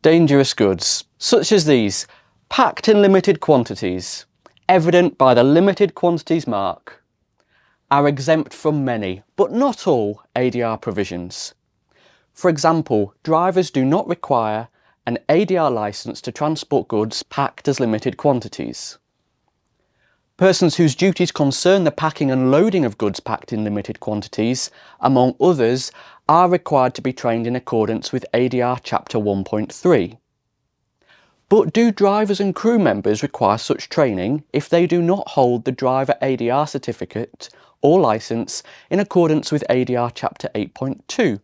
Dangerous goods, such as these, packed in limited quantities, evident by the limited quantities mark, are exempt from many, but not all, ADR provisions. For example, drivers do not require an ADR licence to transport goods packed as limited quantities. Persons whose duties concern the packing and loading of goods packed in limited quantities, among others, are required to be trained in accordance with ADR Chapter 1.3. But do drivers and crew members require such training if they do not hold the driver ADR certificate or licence in accordance with ADR Chapter 8.2?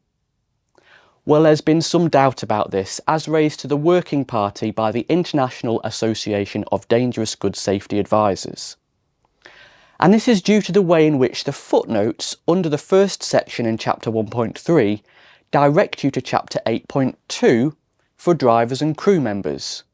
Well, there's been some doubt about this, as raised to the Working Party by the International Association of Dangerous Goods Safety Advisors. And this is due to the way in which the footnotes under the first section in Chapter 1.3 direct you to Chapter 8.2 for drivers and crew members.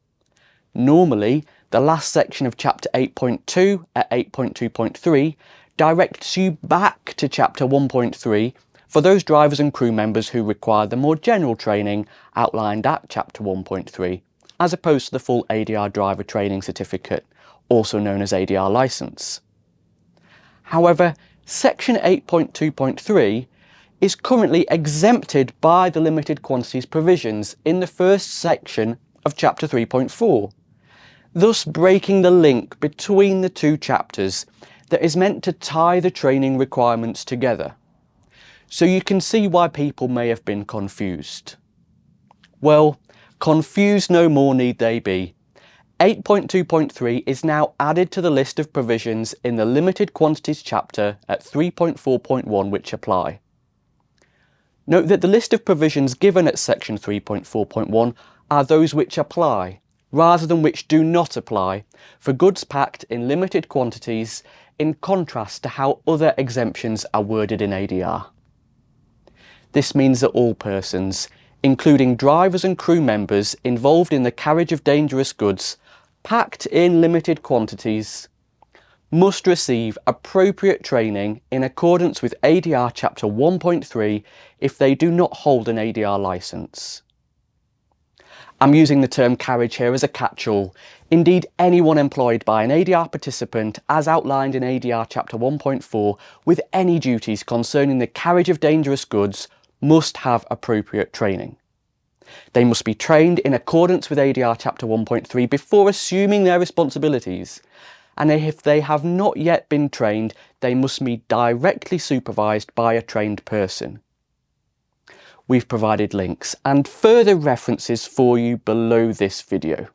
Normally, the last section of Chapter 8.2 at 8.2.3 directs you back to Chapter 1.3 for those drivers and crew members who require the more general training outlined at Chapter 1.3, as opposed to the full ADR driver training certificate, also known as ADR licence. However, Section 8.2.3 is currently exempted by the limited quantities provisions in the first section of Chapter 3.4, thus breaking the link between the two chapters that is meant to tie the training requirements together. So you can see why people may have been confused. Well, confused no more need they be. 8.2.3 is now added to the list of provisions in the Limited Quantities chapter at 3.4.1 which apply. Note that the list of provisions given at section 3.4.1 are those which apply, rather than which do not apply, for goods packed in limited quantities, in contrast to how other exemptions are worded in ADR. This means that all persons, including drivers and crew members involved in the carriage of dangerous goods, packed in limited quantities, must receive appropriate training in accordance with ADR Chapter 1.3 if they do not hold an ADR licence. I'm using the term carriage here as a catch-all. Indeed, anyone employed by an ADR participant, as outlined in ADR Chapter 1.4, with any duties concerning the carriage of dangerous goods, must have appropriate training. They must be trained in accordance with ADR Chapter 1.3 before assuming their responsibilities, and if they have not yet been trained, they must be directly supervised by a trained person. We've provided links and further references for you below this video.